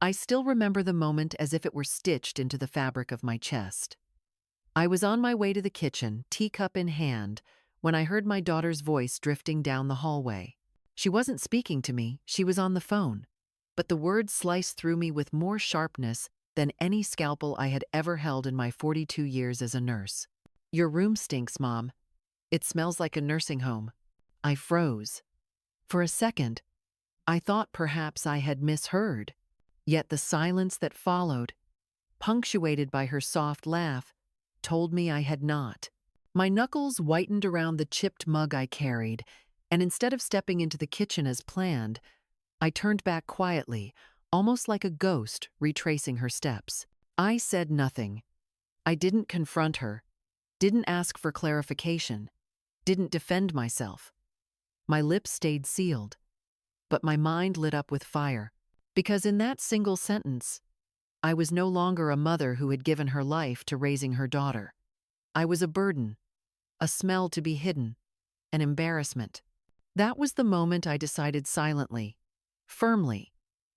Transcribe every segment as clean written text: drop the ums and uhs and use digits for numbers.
I still remember the moment as if it were stitched into the fabric of my chest. I was on my way to the kitchen, teacup in hand, when I heard my daughter's voice drifting down the hallway. She wasn't speaking to me, she was on the phone. But the words sliced through me with more sharpness than any scalpel I had ever held in my 42 years as a nurse. "Your room stinks, Mom. It smells like a nursing home." I froze. For a second, I thought perhaps I had misheard. Yet the silence that followed, punctuated by her soft laugh, told me I had not. My knuckles whitened around the chipped mug I carried, and instead of stepping into the kitchen as planned, I turned back quietly, almost like a ghost retracing her steps. I said nothing. I didn't confront her, didn't ask for clarification, didn't defend myself. My lips stayed sealed, but my mind lit up with fire, because in that single sentence, I was no longer a mother who had given her life to raising her daughter. I was a burden, a smell to be hidden, an embarrassment. That was the moment I decided silently, firmly,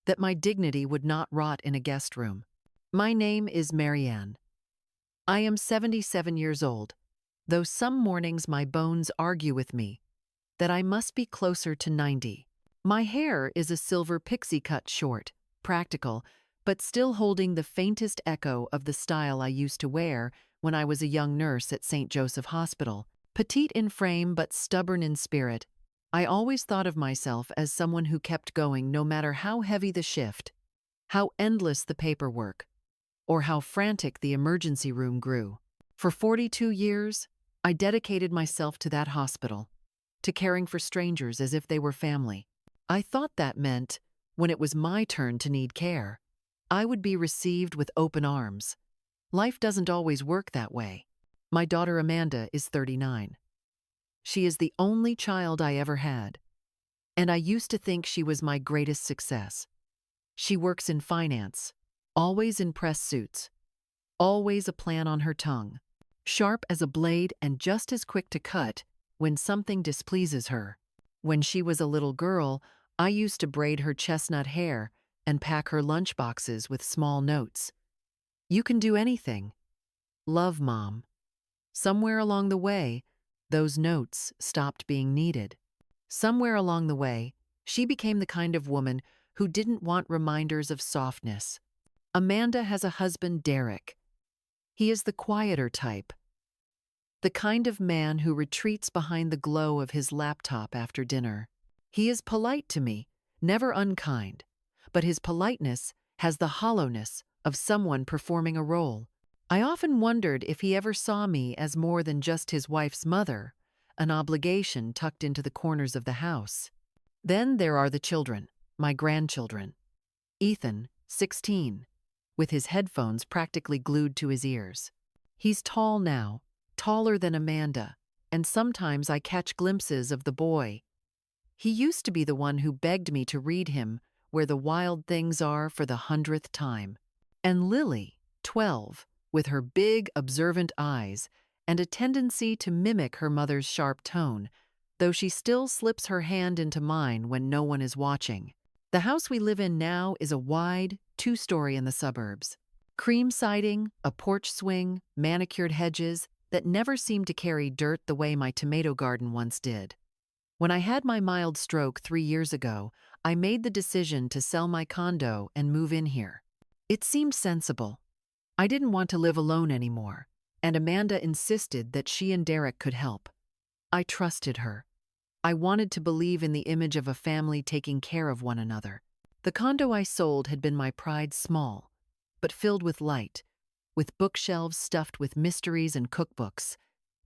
that my dignity would not rot in a guest room. My name is Marianne. I am 77 years old, though some mornings my bones argue with me that I must be closer to 90. My hair is a silver pixie cut short, practical, but still holding the faintest echo of the style I used to wear when I was a young nurse at St. Joseph Hospital. Petite in frame but stubborn in spirit, I always thought of myself as someone who kept going no matter how heavy the shift, how endless the paperwork, or how frantic the emergency room grew. For 42 years, I dedicated myself to that hospital, to caring for strangers as if they were family. I thought that meant, when it was my turn to need care, I would be received with open arms. Life doesn't always work that way. My daughter Amanda is 39. She is the only child I ever had, and I used to think she was my greatest success. She works in finance, always in press suits, always a plan on her tongue, sharp as a blade and just as quick to cut when something displeases her. When she was a little girl, I used to braid her chestnut hair and pack her lunchboxes with small notes. "You can do anything. Love, Mom." Somewhere along the way, those notes stopped being needed. Somewhere along the way, she became the kind of woman who didn't want reminders of softness. Amanda has a husband, Derek. He is the quieter type, the kind of man who retreats behind the glow of his laptop after dinner. He is polite to me, never unkind, but his politeness has the hollowness of someone performing a role. I often wondered if he ever saw me as more than just his wife's mother, an obligation tucked into the corners of the house. Then there are the children, my grandchildren. Ethan, 16, with his headphones practically glued to his ears. He's tall now, taller than Amanda, and sometimes I catch glimpses of the boy. He used to be the one who begged me to read him Where the Wild Things Are for the 100th time. And Lily, 12, with her big, observant eyes and a tendency to mimic her mother's sharp tone, though she still slips her hand into mine when no one is watching. The house we live in now is a wide, two-story in the suburbs. Cream siding, a porch swing, manicured hedges that never seem to carry dirt the way my tomato garden once did. When I had my mild stroke 3 years ago, I made the decision to sell my condo and move in here. It seemed sensible. I didn't want to live alone anymore, and Amanda insisted that she and Derek could help. I trusted her. I wanted to believe in the image of a family taking care of one another. The condo I sold had been my pride, small, but filled with light, with bookshelves stuffed with mysteries and cookbooks,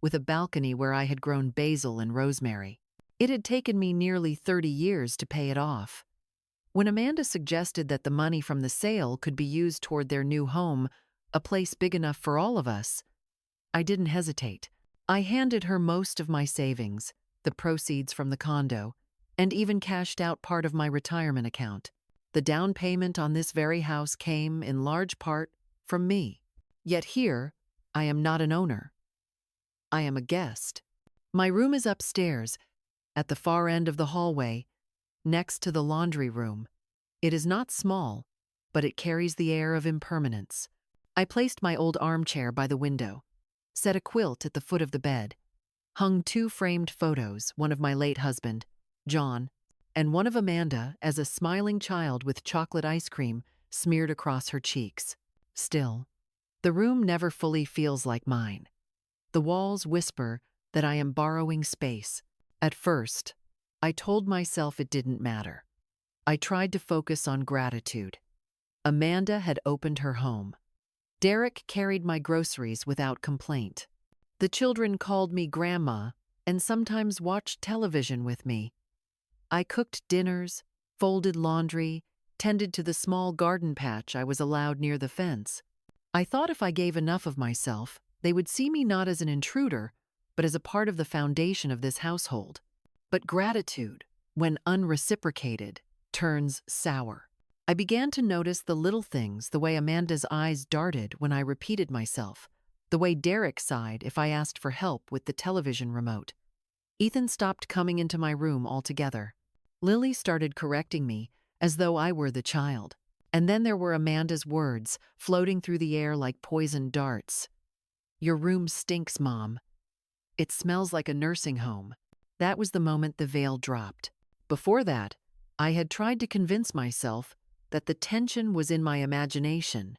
with a balcony where I had grown basil and rosemary. It had taken me nearly 30 years to pay it off. When Amanda suggested that the money from the sale could be used toward their new home, a place big enough for all of us, I didn't hesitate. I handed her most of my savings, the proceeds from the condo, and even cashed out part of my retirement account. The down payment on this very house came, in large part, from me. Yet here, I am not an owner. I am a guest. My room is upstairs, at the far end of the hallway, next to the laundry room. It is not small, but it carries the air of impermanence. I placed my old armchair by the window, set a quilt at the foot of the bed, hung two framed photos, one of my late husband, John, and one of Amanda as a smiling child with chocolate ice cream smeared across her cheeks. Still, the room never fully feels like mine. The walls whisper that I am borrowing space. At first, I told myself it didn't matter. I tried to focus on gratitude. Amanda had opened her home. Derek carried my groceries without complaint. The children called me Grandma and sometimes watched television with me. I cooked dinners, folded laundry, tended to the small garden patch I was allowed near the fence. I thought if I gave enough of myself, they would see me not as an intruder, but as a part of the foundation of this household. But gratitude, when unreciprocated, turns sour. I began to notice the little things, the way Amanda's eyes darted when I repeated myself, the way Derek sighed if I asked for help with the television remote. Ethan stopped coming into my room altogether. Lily started correcting me as though I were the child. And then there were Amanda's words floating through the air like poisoned darts. "Your room stinks, Mom. It smells like a nursing home." That was the moment the veil dropped. Before that, I had tried to convince myself that the tension was in my imagination,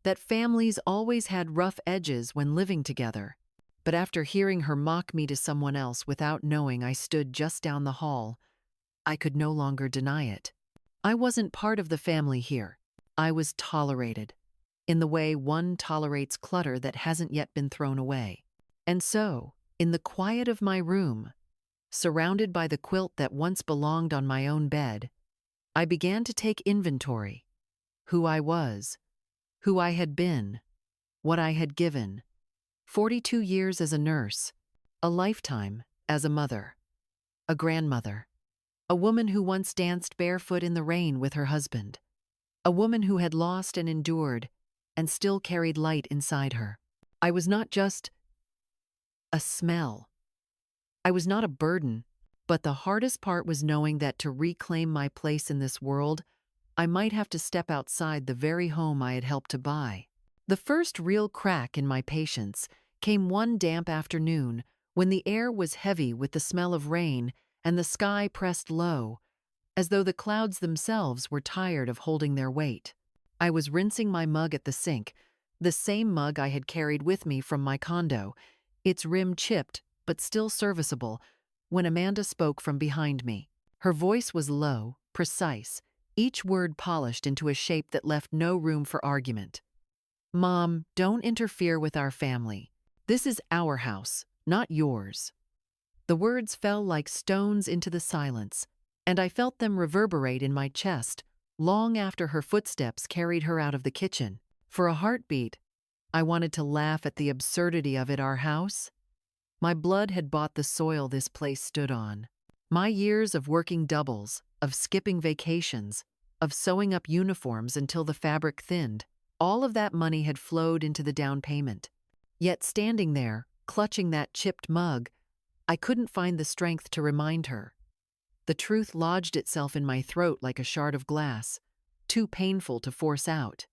that families always had rough edges when living together. But after hearing her mock me to someone else without knowing I stood just down the hall, I could no longer deny it. I wasn't part of the family here. I was tolerated, in the way one tolerates clutter that hasn't yet been thrown away. And so, in the quiet of my room, surrounded by the quilt that once belonged on my own bed, I began to take inventory. Who I was, who I had been, what I had given. 42 years as a nurse, a lifetime as a mother, a grandmother, a woman who once danced barefoot in the rain with her husband, a woman who had lost and endured and still carried light inside her. I was not just a smell. I was not a burden, but the hardest part was knowing that to reclaim my place in this world, I might have to step outside the very home I had helped to buy. The first real crack in my patience came one damp afternoon when the air was heavy with the smell of rain and the sky pressed low, as though the clouds themselves were tired of holding their weight. I was rinsing my mug at the sink, the same mug I had carried with me from my condo, its rim chipped but still serviceable, when Amanda spoke from behind me. Her voice was low, precise, each word polished into a shape that left no room for argument. "Mom, don't interfere with our family. This is our house, not yours." The words fell like stones into the silence, and I felt them reverberate in my chest long after her footsteps carried her out of the kitchen. For a heartbeat, I wanted to laugh at the absurdity of it, our house. My blood had bought the soil this place stood on. My years of working doubles, of skipping vacations, of sewing up uniforms until the fabric thinned, all of that money had flowed into the down payment. Yet standing there, clutching that chipped mug, I couldn't find the strength to remind her. The truth lodged itself in my throat like a shard of glass, too painful to force out.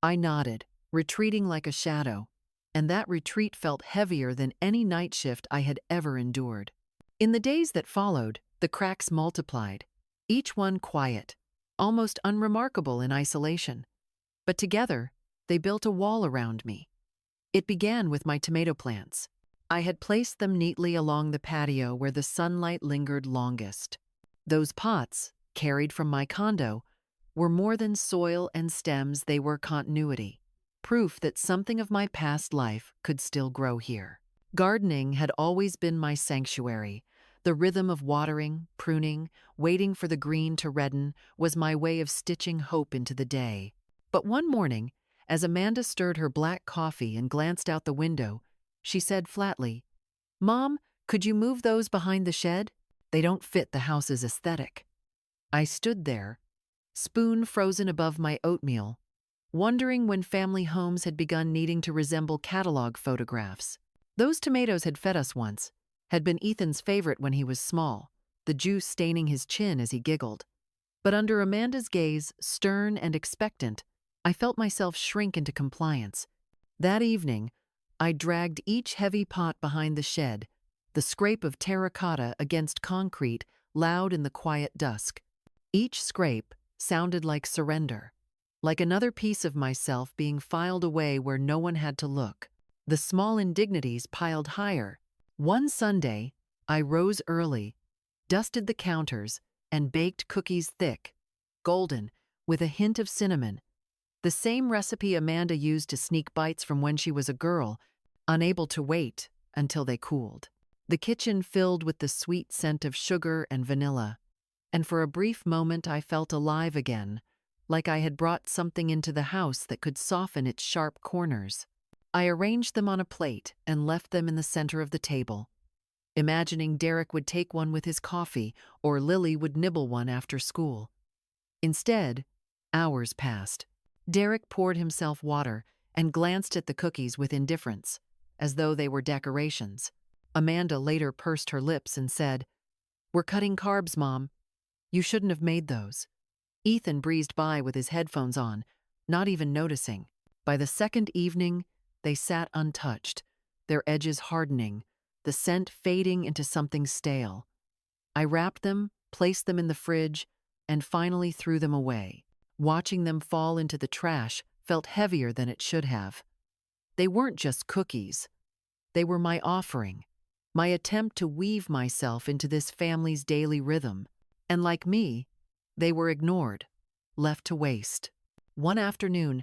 I nodded, retreating like a shadow, and that retreat felt heavier than any night shift I had ever endured. In the days that followed, the cracks multiplied, each one quiet, almost unremarkable in isolation. But together, they built a wall around me. It began with my tomato plants. I had placed them neatly along the patio where the sunlight lingered longest. Those pots, carried from my condo, were more than soil and stems, they were continuity, proof that something of my past life could still grow here. Gardening had always been my sanctuary. The rhythm of watering, pruning, waiting for the green to redden was my way of stitching hope into the day. But one morning, as Amanda stirred her black coffee and glanced out the window, she said flatly, "Mom, could you move those behind the shed? They don't fit the house's aesthetic." I stood there, spoon frozen above my oatmeal, wondering when family homes had begun needing to resemble catalog photographs. Those tomatoes had fed us once, had been Ethan's favorite when he was small, the juice staining his chin as he giggled. But under Amanda's gaze, stern and expectant, I felt myself shrink into compliance. That evening, I dragged each heavy pot behind the shed, the scrape of terracotta against concrete loud in the quiet dusk. Each scrape sounded like surrender, like another piece of myself being filed away where no one had to look. The small indignities piled higher. One Sunday, I rose early, dusted the counters, and baked cookies thick, golden, with a hint of cinnamon. The same recipe Amanda used to sneak bites from when she was a girl, unable to wait until they cooled. The kitchen filled with the sweet scent of sugar and vanilla, and for a brief moment I felt alive again, like I had brought something into the house that could soften its sharp corners. I arranged them on a plate and left them in the center of the table, imagining Derek would take one with his coffee or Lily would nibble one after school. Instead, hours passed. Derek poured himself water and glanced at the cookies with indifference, as though they were decorations. Amanda later pursed her lips and said, "We're cutting carbs, Mom. You shouldn't have made those." Ethan breezed by with his headphones on, not even noticing. By the second evening, they sat untouched, their edges hardening, the scent fading into something stale. I wrapped them, placed them in the fridge, and finally threw them away. Watching them fall into the trash felt heavier than it should have. They weren't just cookies. They were my offering, my attempt to weave myself into this family's daily rhythm. And like me, they were ignored, left to waste. One afternoon,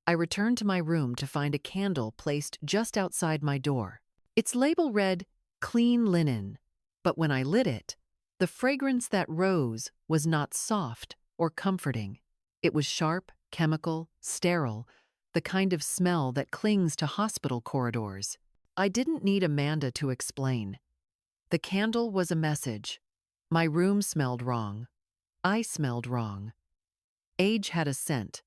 I returned to my room to find a candle placed just outside my door. Its label read, "Clean Linen," but when I lit it, the fragrance that rose was not soft or comforting. It was sharp, chemical, sterile, the kind of smell that clings to hospital corridors. I didn't need Amanda to explain. The candle was a message. My room smelled wrong. I smelled wrong. Age had a scent,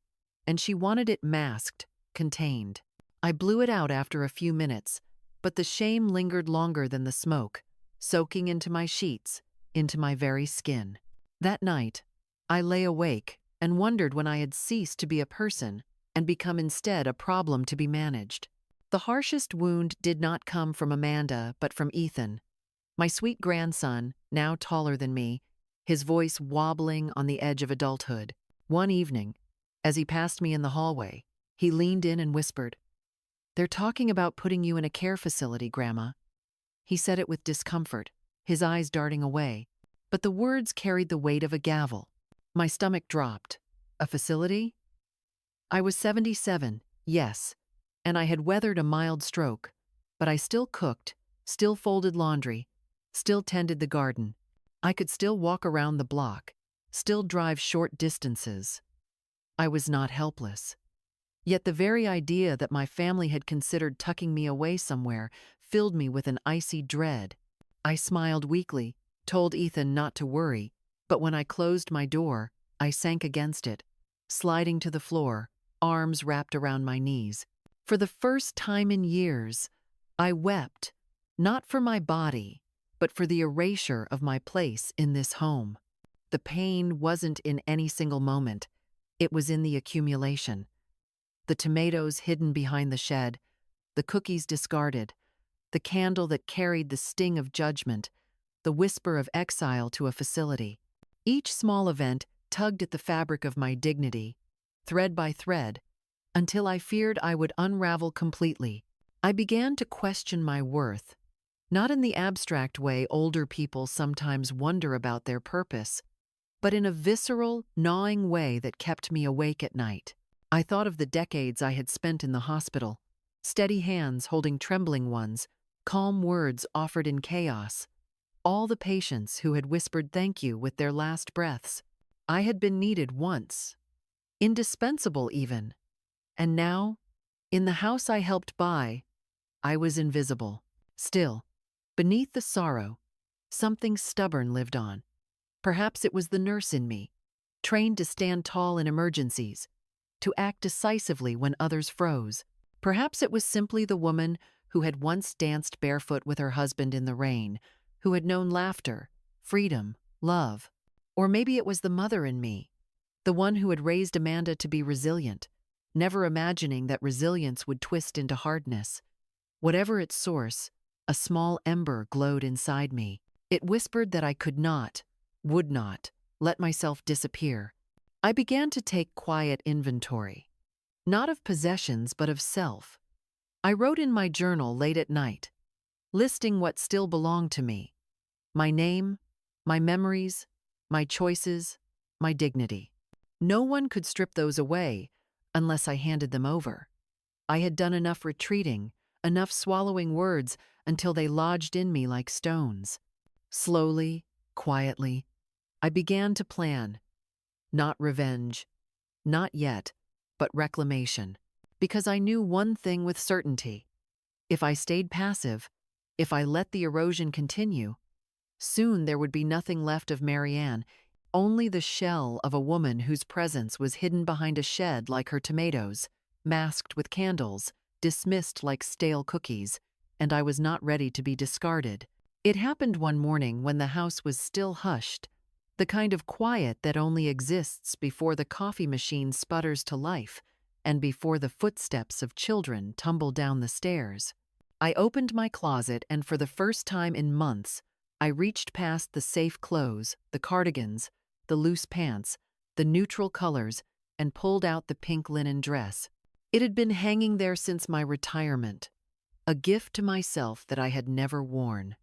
and she wanted it masked, contained. I blew it out after a few minutes, but the shame lingered longer than the smoke, soaking into my sheets, into my very skin. That night, I lay awake and wondered when I had ceased to be a person and become instead a problem to be managed. The harshest wound did not come from Amanda, but from Ethan, my sweet grandson, now taller than me, his voice wobbling on the edge of adulthood. One evening, as he passed me in the hallway, he leaned in and whispered, "They're talking about putting you in a care facility, Grandma." He said it with discomfort, his eyes darting away, but the words carried the weight of a gavel. My stomach dropped. A facility? I was 77, yes, and I had weathered a mild stroke, but I still cooked, still folded laundry, still tended the garden. I could still walk around the block, still drive short distances. I was not helpless. Yet the very idea that my family had considered tucking me away somewhere filled me with an icy dread. I smiled weakly, told Ethan not to worry, but when I closed my door, I sank against it, sliding to the floor, arms wrapped around my knees. For the first time in years, I wept, not for my body, but for the erasure of my place in this home. The pain wasn't in any single moment. It was in the accumulation. The tomatoes hidden behind the shed, the cookies discarded, the candle that carried the sting of judgment, the whisper of exile to a facility. Each small event tugged at the fabric of my dignity, thread by thread, until I feared I would unravel completely. I began to question my worth, not in the abstract way older people sometimes wonder about their purpose, but in a visceral, gnawing way that kept me awake at night. I thought of the decades I had spent in the hospital, steady hands holding trembling ones, calm words offered in chaos, all the patients who had whispered thank you with their last breaths. I had been needed once, indispensable even, and now, in the house I helped buy, I was invisible. Still, beneath the sorrow, something stubborn lived on. Perhaps it was the nurse in me, trained to stand tall in emergencies, to act decisively when others froze. Perhaps it was simply the woman who had once danced barefoot with her husband in the rain, who had known laughter, freedom, love. Or maybe it was the mother in me, the one who had raised Amanda to be resilient, never imagining that resilience would twist into hardness. Whatever its source, a small ember glowed inside me. It whispered that I could not, would not, let myself disappear. I began to take quiet inventory, not of possessions but of self. I wrote in my journal late at night, listing what still belonged to me: my name, my memories, my choices, my dignity. No one could strip those away unless I handed them over. I had done enough retreating, enough swallowing words until they lodged in me like stones. Slowly, quietly, I began to plan. Not revenge, not yet, but reclamation. Because I knew one thing with certainty: if I stayed passive, if I let the erosion continue, soon there would be nothing left of Marianne, only the shell of a woman whose presence was hidden behind a shed like her tomatoes, masked with candles, dismissed like stale cookies, and I was not ready to be discarded. It happened one morning when the house was still hushed, the kind of quiet that only exists before the coffee machine sputters to life and before the footsteps of children tumble down the stairs. I opened my closet, and for the first time in months, I reached past the safe clothes, the cardigans, the loose pants, the neutral colors, and pulled out the pink linen dress. It had been hanging there since my retirement, a gift to myself that I had never worn.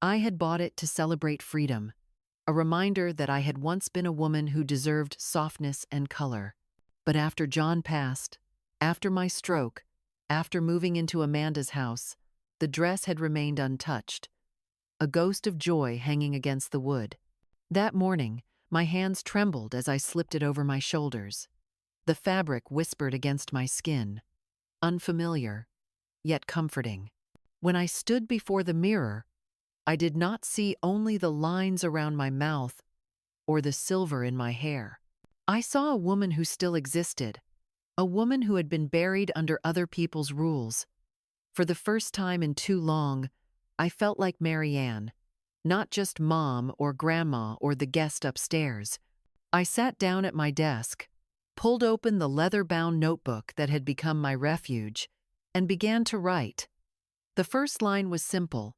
I had bought it to celebrate freedom, a reminder that I had once been a woman who deserved softness and color. But after John passed, after my stroke, after moving into Amanda's house, the dress had remained untouched, a ghost of joy hanging against the wood. That morning, my hands trembled as I slipped it over my shoulders. The fabric whispered against my skin, unfamiliar, yet comforting. When I stood before the mirror, I did not see only the lines around my mouth or the silver in my hair. I saw a woman who still existed, a woman who had been buried under other people's rules. For the first time in too long, I felt like Marianne, not just mom or grandma or the guest upstairs. I sat down at my desk, pulled open the leather-bound notebook that had become my refuge, and began to write. The first line was simple: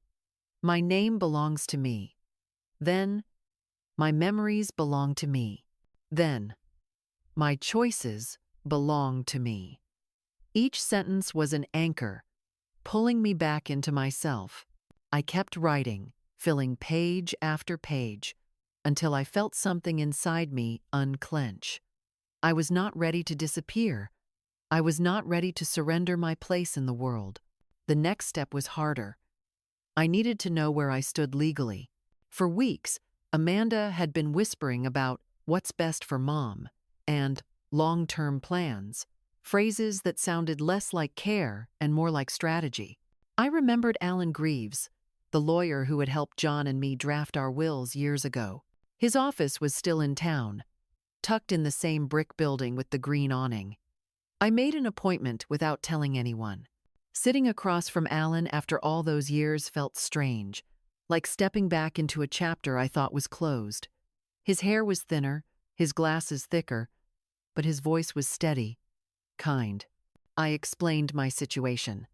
my name belongs to me. Then, my memories belong to me. Then, my choices belong to me. Each sentence was an anchor, pulling me back into myself. I kept writing, filling page after page, until I felt something inside me unclench. I was not ready to disappear. I was not ready to surrender my place in the world. The next step was harder. I needed to know where I stood legally. For weeks, Amanda had been whispering about what's best for mom and long-term plans, phrases that sounded less like care and more like strategy. I remembered Alan Greaves, the lawyer who had helped John and me draft our wills years ago. His office was still in town, tucked in the same brick building with the green awning. I made an appointment without telling anyone. Sitting across from Alan after all those years felt strange, like stepping back into a chapter I thought was closed. His hair was thinner, his glasses thicker, but his voice was steady, kind. I explained my situation: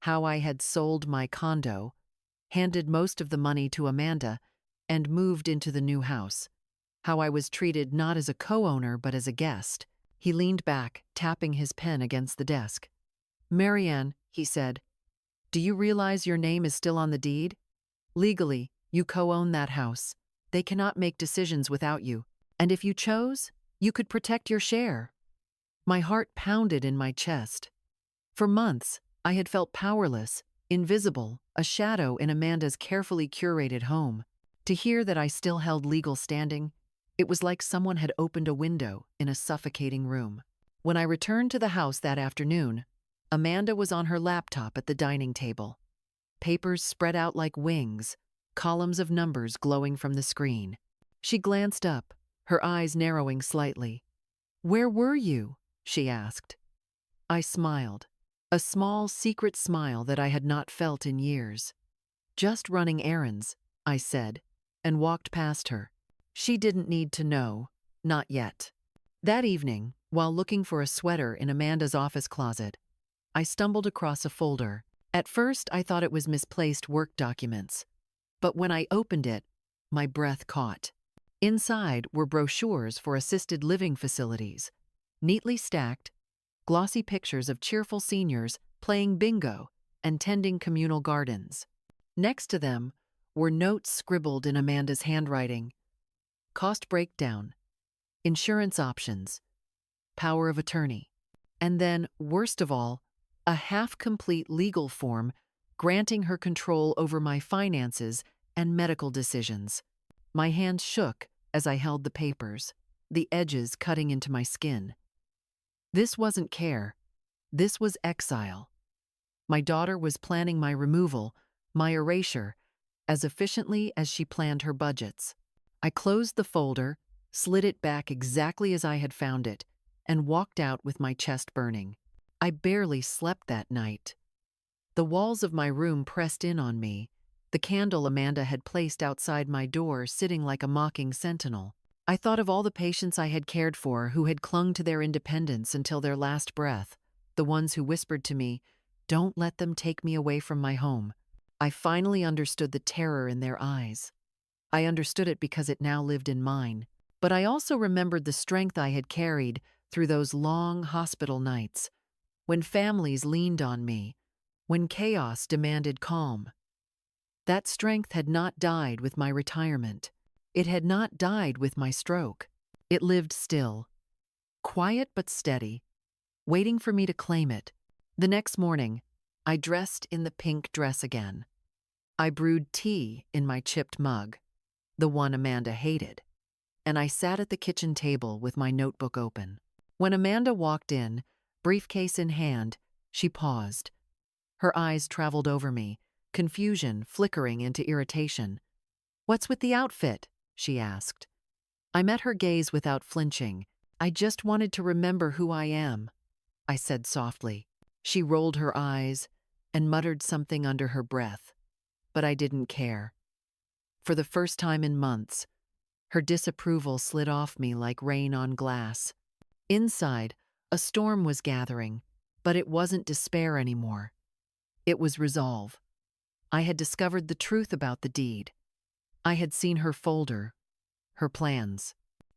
how I had sold my condo, handed most of the money to Amanda, and moved into the new house. How I was treated not as a co-owner but as a guest. He leaned back, tapping his pen against the desk. "Marianne," he said, "do you realize your name is still on the deed? Legally, you co-own that house. They cannot make decisions without you. And if you chose, you could protect your share." My heart pounded in my chest. For months, I had felt powerless, invisible, a shadow in Amanda's carefully curated home. To hear that I still held legal standing, it was like someone had opened a window in a suffocating room. When I returned to the house that afternoon, Amanda was on her laptop at the dining table. Papers spread out like wings, columns of numbers glowing from the screen. She glanced up, her eyes narrowing slightly. "Where were you?" she asked. I smiled, a small, secret smile that I had not felt in years. "Just running errands," I said, and walked past her. She didn't need to know. Not yet. That evening, while looking for a sweater in Amanda's office closet, I stumbled across a folder. At first, I thought it was misplaced work documents, but when I opened it, my breath caught. Inside were brochures for assisted living facilities, neatly stacked, glossy pictures of cheerful seniors playing bingo and tending communal gardens. Next to them were notes scribbled in Amanda's handwriting: cost breakdown, insurance options, power of attorney, and then, worst of all, a half-complete legal form granting her control over my finances and medical decisions. My hands shook as I held the papers, the edges cutting into my skin. This wasn't care. This was exile. My daughter was planning my removal, my erasure, as efficiently as she planned her budgets. I closed the folder, slid it back exactly as I had found it, and walked out with my chest burning. I barely slept that night. The walls of my room pressed in on me, the candle Amanda had placed outside my door sitting like a mocking sentinel. I thought of all the patients I had cared for who had clung to their independence until their last breath, the ones who whispered to me, "Don't let them take me away from my home." I finally understood the terror in their eyes. I understood it because it now lived in mine. But I also remembered the strength I had carried through those long hospital nights, when families leaned on me, when chaos demanded calm. That strength had not died with my retirement. It had not died with my stroke. It lived still, quiet but steady, waiting for me to claim it. The next morning, I dressed in the pink dress again. I brewed tea in my chipped mug, the one Amanda hated, and I sat at the kitchen table with my notebook open. When Amanda walked in, briefcase in hand, she paused. Her eyes traveled over me, confusion flickering into irritation. "What's with the outfit?" she asked. I met her gaze without flinching. "I just wanted to remember who I am," I said softly. She rolled her eyes and muttered something under her breath, but I didn't care. For the first time in months, her disapproval slid off me like rain on glass. Inside, a storm was gathering, but it wasn't despair anymore. It was resolve. I had discovered the truth about the deed. I had seen her folder, her plans,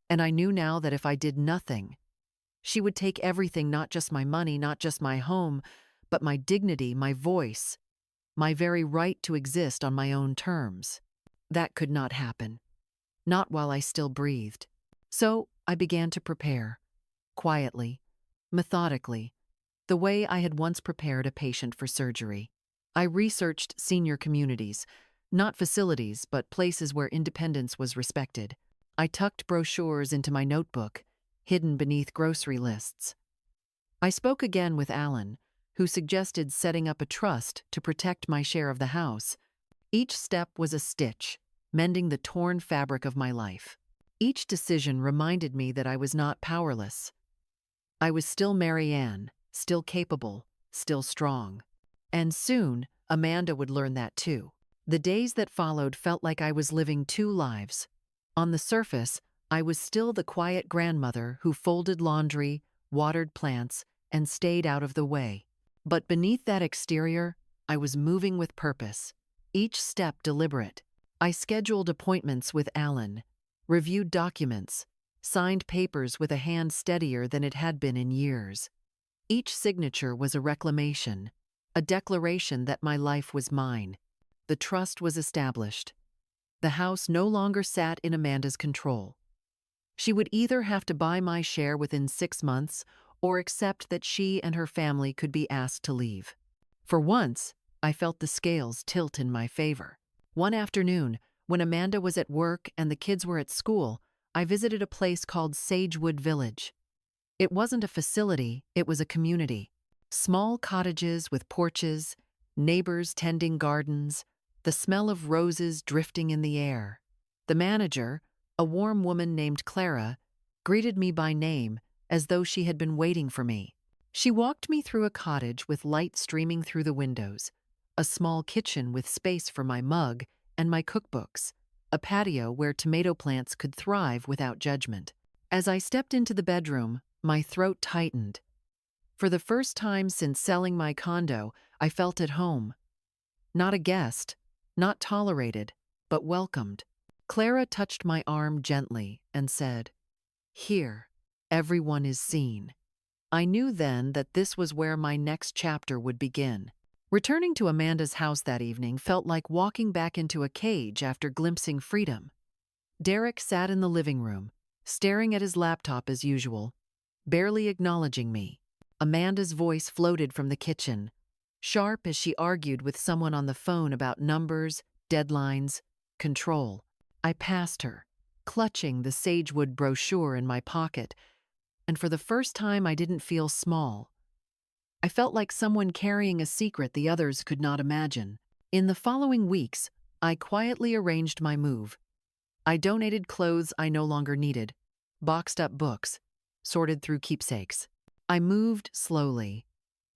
and I knew now that if I did nothing, she would take everything, not just my money, not just my home, but my dignity, my voice, my very right to exist on my own terms. That could not happen, not while I still breathed. So I began to prepare, quietly, methodically, the way I had once prepared a patient for surgery. I researched senior communities, not facilities, but places where independence was respected. I tucked brochures into my notebook, hidden beneath grocery lists. I spoke again with Alan, who suggested setting up a trust to protect my share of the house. Each step was a stitch, mending the torn fabric of my life. Each decision reminded me that I was not powerless. I was still Mary Ann, still capable, still strong. And soon, Amanda would learn that too. The days that followed felt like I was living two lives. On the surface, I was still the quiet grandmother who folded laundry, watered plants, and stayed out of the way. But beneath that exterior, I was moving with purpose, each step deliberate. I scheduled appointments with Alan, reviewed documents, signed papers with a hand steadier than it had been in years. Each signature was a reclamation, a declaration that my life was mine. The trust was established. The house no longer sat in Amanda's control. She would either have to buy my share within 6 months or accept that she and her family could be asked to leave. For once, I felt the scales tilt in my favor. One afternoon, when Amanda was at work and the kids were at school, I visited a place called Sagewood Village. It wasn't a facility, it was a community. Small cottages with porches, neighbors tending gardens, the smell of roses drifting in the air. The manager, a warm woman named Clara, greeted me by name as though she had been waiting for me. She walked me through a cottage with light streaming through the windows, a small kitchen with space for my mug and my cookbooks, a patio where tomato plants could thrive without judgment. As I stepped into the bedroom, my throat tightened. For the first time since selling my condo, I felt at home. Not a guest, not tolerated, but welcomed. Clara touched my arm gently and said, "Here, everyone is seen." I knew then that this was where my next chapter would begin. Returning to Amanda's house that evening felt like walking back into a cage after glimpsing freedom. Derek sat in the living room, staring at his laptop as usual, barely acknowledging me. Amanda's voice floated from the kitchen, sharp as she argued with someone on the phone about numbers, deadlines, control. I passed her, clutching the Sagewood brochure in my pocket, and for the first time I didn't feel small. I felt like someone carrying a secret the others could not imagine. In the following weeks, I quietly arranged my move. I donated clothes I no longer needed, boxed up books, sorted through keepsakes. I moved slowly,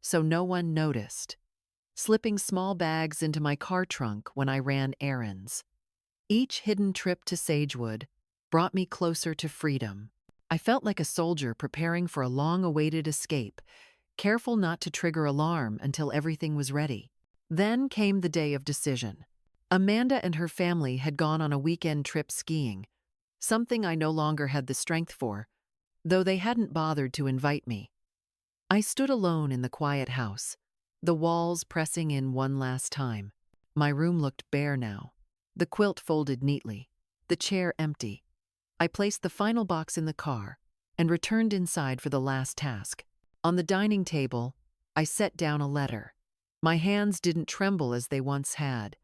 so no one noticed, slipping small bags into my car trunk when I ran errands. Each hidden trip to Sagewood brought me closer to freedom. I felt like a soldier preparing for a long-awaited escape, careful not to trigger alarm until everything was ready. Then came the day of decision. Amanda and her family had gone on a weekend trip skiing, something I no longer had the strength for, though they hadn't bothered to invite me. I stood alone in the quiet house, the walls pressing in one last time. My room looked bare now, the quilt folded neatly, the chair empty. I placed the final box in the car and returned inside for the last task. On the dining table, I set down a letter. My hands didn't tremble as they once had.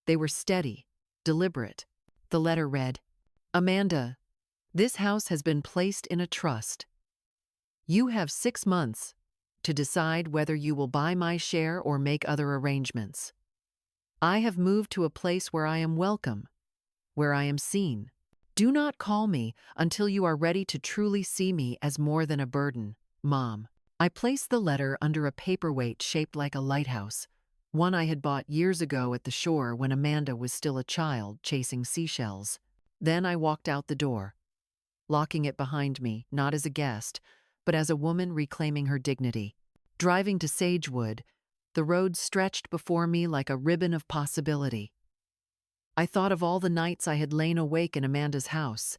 They were steady, deliberate. The letter read, "Amanda, this house has been placed in a trust. You have 6 months to decide whether you will buy my share or make other arrangements. I have moved to a place where I am welcome, where I am seen. Do not call me until you are ready to truly see me as more than a burden, Mom." I placed the letter under a paperweight shaped like a lighthouse, one I had bought years ago at the shore when Amanda was still a child chasing seashells. Then I walked out the door, locking it behind me, not as a guest, but as a woman reclaiming her dignity. Driving to Sagewood, the road stretched before me like a ribbon of possibility. I thought of all the nights I had lain awake in Amanda's house,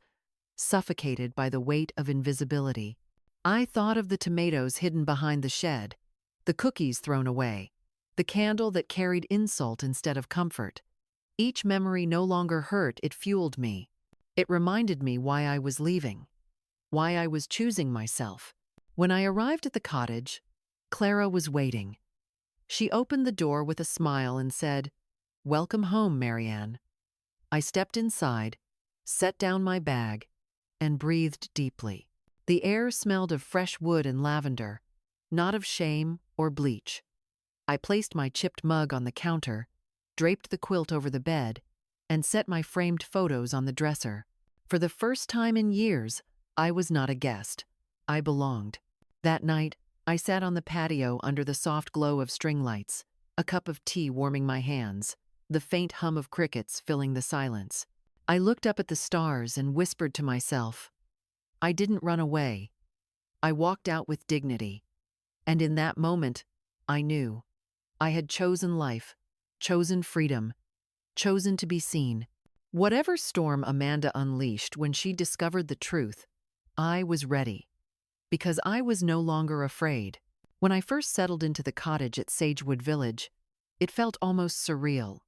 suffocated by the weight of invisibility. I thought of the tomatoes hidden behind the shed, the cookies thrown away, the candle that carried insult instead of comfort. Each memory no longer hurt, it fueled me. It reminded me why I was leaving, why I was choosing myself. When I arrived at the cottage, Clara was waiting. She opened the door with a smile and said, "Welcome home, Marianne." I stepped inside, set down my bag, and breathed deeply. The air smelled of fresh wood and lavender, not of shame or bleach. I placed my chipped mug on the counter, draped the quilt over the bed, and set my framed photos on the dresser. For the first time in years, I was not a guest. I belonged. That night, I sat on the patio under the soft glow of string lights, a cup of tea warming my hands, the faint hum of crickets filling the silence. I looked up at the stars and whispered to myself, I didn't run away. I walked out with dignity. And in that moment, I knew. I had chosen life, chosen freedom, chosen to be seen. Whatever storm Amanda unleashed when she discovered the truth, I was ready. Because I was no longer afraid. When I first settled into the cottage at Sagewood Village, it felt almost surreal,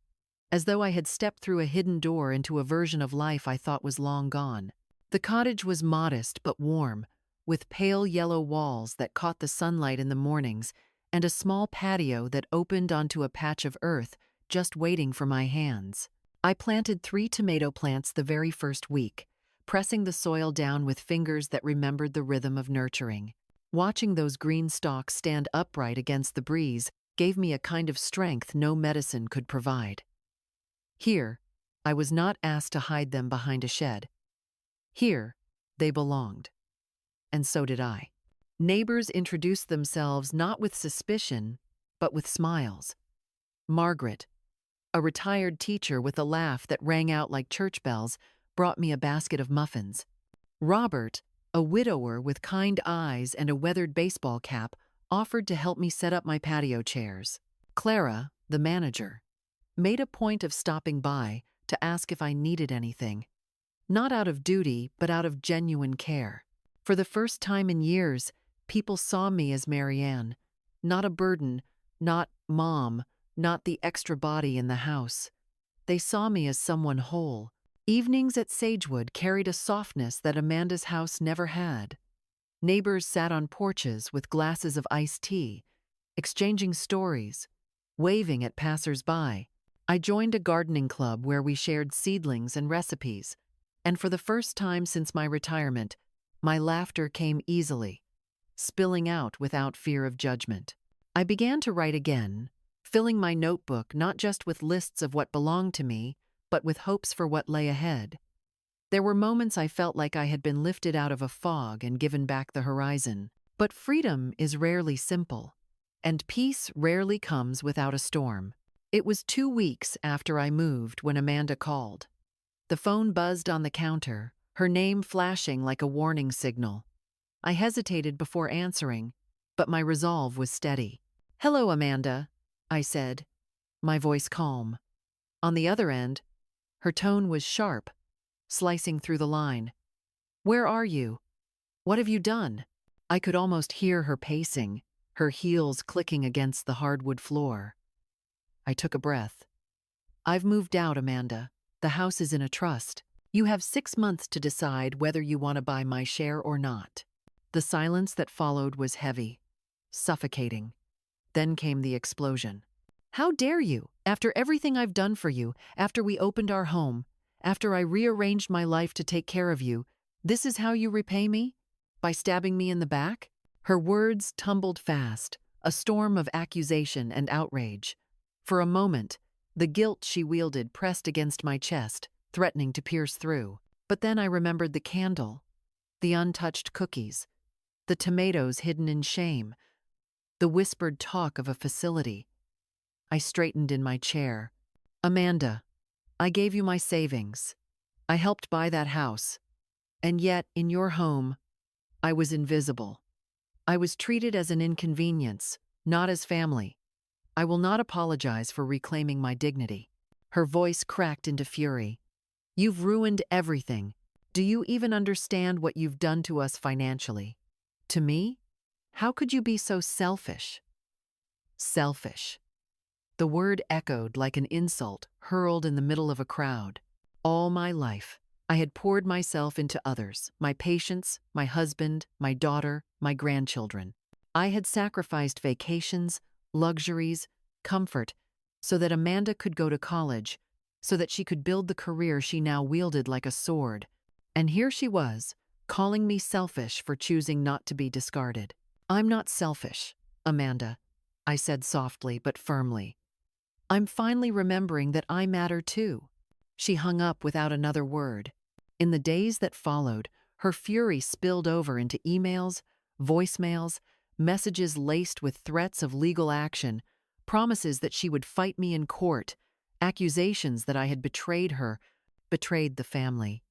as though I had stepped through a hidden door into a version of life I thought was long gone. The cottage was modest but warm, with pale yellow walls that caught the sunlight in the mornings and a small patio that opened onto a patch of earth just waiting for my hands. I planted 3 tomato plants the very first week, pressing the soil down with fingers that remembered the rhythm of nurturing. Watching those green stalks stand upright against the breeze gave me a kind of strength no medicine could provide. Here, I was not asked to hide them behind a shed. Here, they belonged. And so did I. Neighbors introduced themselves not with suspicion, but with smiles. Margaret, A retired teacher with a laugh that rang out like church bells brought me a basket of muffins. Robert, a widower with kind eyes and a weathered baseball cap, offered to help me set up my patio chairs. Clara, the manager, made a point of stopping by to ask if I needed anything, not out of duty, but out of genuine care. For the first time in years, people saw me as Marianne, not a burden, not mom, not the extra body in the house. They saw me as someone whole. Evenings at Sagewood carried a softness that Amanda's house never had. Neighbors sat on porches with glasses of iced tea, exchanging stories, waving at passers-by. I joined a gardening club where we shared seedlings and recipes, and for the first time since my retirement, my laughter came easily, spilling out without fear of judgment. I began to write again, filling my notebook not just with lists of what belonged to me, but with hopes for what lay ahead. There were moments I felt like I had been lifted out of a fog and given back the horizon. But freedom is rarely simple, and peace rarely comes without a storm. It was 2 weeks after I moved when Amanda called. The phone buzzed on the counter, her name flashing like a warning signal. I hesitated before answering, but my resolve was steady. "Hello, Amanda," I said, my voice calm. On the other end, her tone was sharp, slicing through the line. "Where are you? What have you done?" I could almost hear her pacing, her heels clicking against the hardwood floor. I took a breath. "I've moved out, Amanda. The house is in a trust. You have 6 months to decide whether you want to buy my share or not." The silence that followed was heavy, suffocating. Then came the explosion. "How dare you? After everything I've done for you, after we opened our home, after I rearranged my life to take care of you, this is how you repay me? By stabbing me in the back?" Her words tumbled fast, a storm of accusation and outrage. For a moment, the guilt she wielded pressed against my chest, threatening to pierce through. But then I remembered the candle, the untouched cookies, the tomatoes hidden in shame, the whispered talk of a facility. I straightened in my chair. "Amanda, I gave you my savings. I helped buy that house. And yet, in your home, I was invisible. I was treated as an inconvenience, not as family. I will not apologize for reclaiming my dignity." Her voice cracked into fury. "You've ruined everything. Do you even understand what you've done to us financially? To me? How could you be so selfish?" Selfish. The word echoed like an insult hurled in the middle of a crowd. All my life, I had poured myself into others, my patients, my husband, my daughter, my grandchildren. I had sacrificed vacations, luxuries, comfort, so that Amanda could go to college, so that she could build the career she now wielded like a sword. And here she was, calling me selfish for choosing not to be discarded. "I'm not selfish, Amanda," I said softly but firmly. "I'm finally remembering that I matter too." She hung up without another word. In the days that followed, her fury spilled over into emails, voicemails, messages laced with threats of legal action, promises that she would fight me in court, accusations that I had betrayed her, betrayed the family.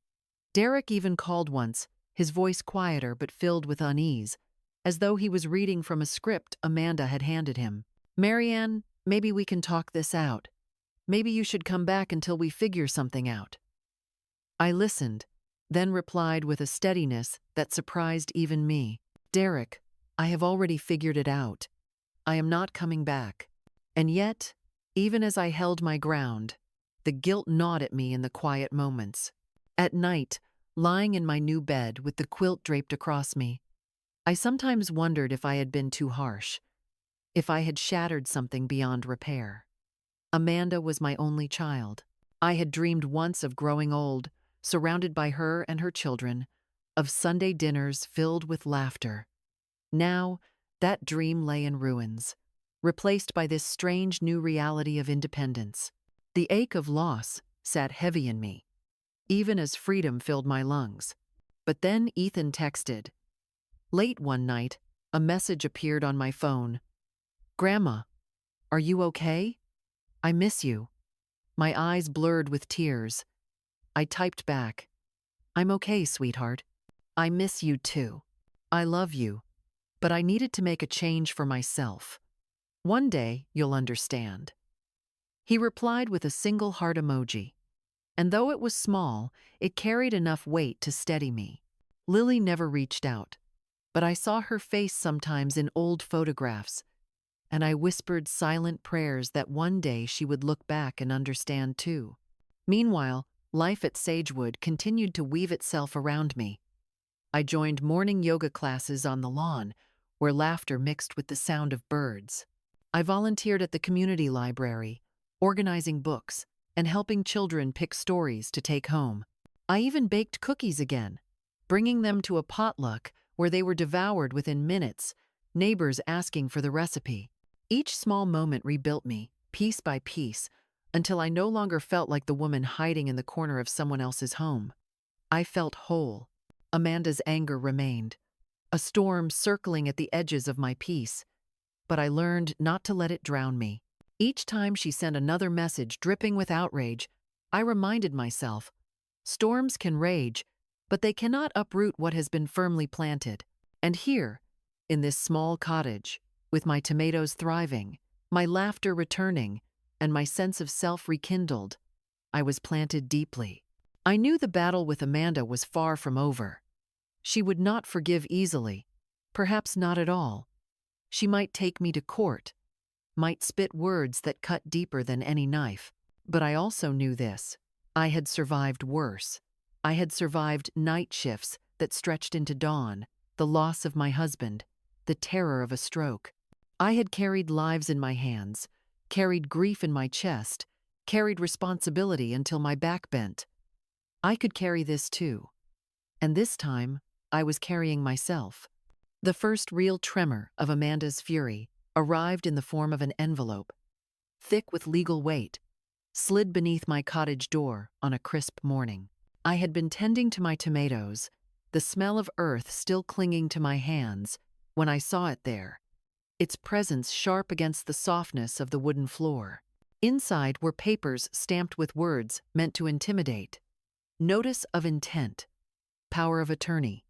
Derek even called once, his voice quieter but filled with unease, as though he was reading from a script Amanda had handed him. "Marianne, maybe we can talk this out. Maybe you should come back until we figure something out." I listened, then replied with a steadiness that surprised even me. "Derek, I have already figured it out. I am not coming back." And yet, even as I held my ground, the guilt gnawed at me in the quiet moments. At night, lying in my new bed with the quilt draped across me, I sometimes wondered if I had been too harsh, if I had shattered something beyond repair. Amanda was my only child. I had dreamed once of growing old, surrounded by her and her children, of Sunday dinners filled with laughter. Now, that dream lay in ruins, replaced by this strange new reality of independence. The ache of loss sat heavy in me, even as freedom filled my lungs. But then Ethan texted. Late one night, a message appeared on my phone. "Grandma, are you okay? I miss you." My eyes blurred with tears. I typed back, "I'm okay, sweetheart. I miss you too. I love you, but I needed to make a change for myself. One day, you'll understand." He replied with a single heart emoji, and though it was small, it carried enough weight to steady me. Lily never reached out, but I saw her face sometimes in old photographs, and I whispered silent prayers that one day she would look back and understand too. Meanwhile, life at Sagewood continued to weave itself around me. I joined morning yoga classes on the lawn, where laughter mixed with the sound of birds. I volunteered at the community library, organizing books and helping children pick stories to take home. I even baked cookies again, bringing them to a potluck where they were devoured within minutes, neighbors asking for the recipe. Each small moment rebuilt me, piece by piece, until I no longer felt like the woman hiding in the corner of someone else's home. I felt whole. Amanda's anger remained, a storm circling at the edges of my peace, but I learned not to let it drown me. Each time she sent another message dripping with outrage, I reminded myself, storms can rage, but they cannot uproot what has been firmly planted. And here, in this small cottage, with my tomatoes thriving, my laughter returning, and my sense of self rekindled, I was planted deeply. I knew the battle with Amanda was far from over. She would not forgive easily, perhaps not at all. She might take me to court, might spit words that cut deeper than any knife. But I also knew this: I had survived worse. I had survived night shifts that stretched into dawn, the loss of my husband, the terror of a stroke. I had carried lives in my hands, carried grief in my chest, carried responsibility until my back bent. I could carry this too. And this time, I was carrying myself. The first real tremor of Amanda's fury arrived in the form of an envelope, thick with legal weight, slid beneath my cottage door on a crisp morning. I had been tending to my tomatoes, the smell of earth still clinging to my hands, when I saw it there, its presence sharp against the softness of the wooden floor. Inside were papers stamped with words meant to intimidate. Notice of intent, power of attorney,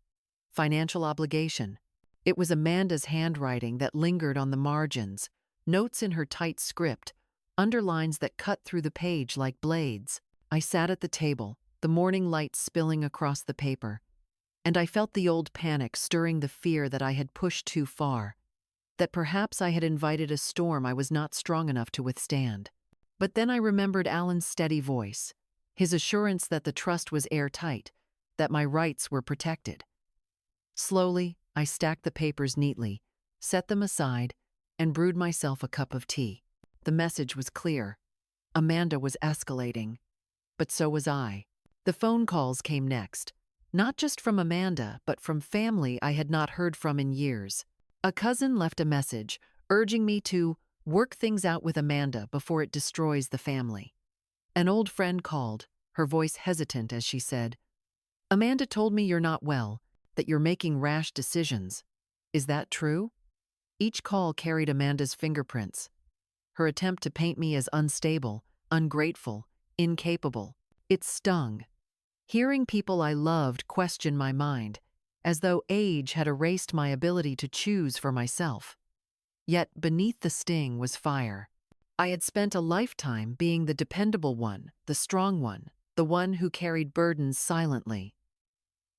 financial obligation. It was Amanda's handwriting that lingered on the margins, notes in her tight script, underlines that cut through the page like blades. I sat at the table, the morning light spilling across the paper, and I felt the old panic stirring the fear that I had pushed too far, that perhaps I had invited a storm I was not strong enough to withstand. But then I remembered Alan's steady voice, his assurance that the trust was airtight, that my rights were protected. Slowly, I stacked the papers neatly, set them aside, and brewed myself a cup of tea. The message was clear. Amanda was escalating, but so was I. The phone calls came next, not just from Amanda, but from family I had not heard from in years. A cousin left a message, urging me to work things out with Amanda before it destroys the family. An old friend called, her voice hesitant as she said, "Amanda told me you're not well, that you're making rash decisions. Is that true?" Each call carried Amanda's fingerprints, her attempt to paint me as unstable, ungrateful, incapable. It stung. Hearing people I loved question my mind, as though age had erased my ability to choose for myself. Yet beneath the sting was fire. I had spent a lifetime being the dependable one, the strong one, the one who carried burdens silently.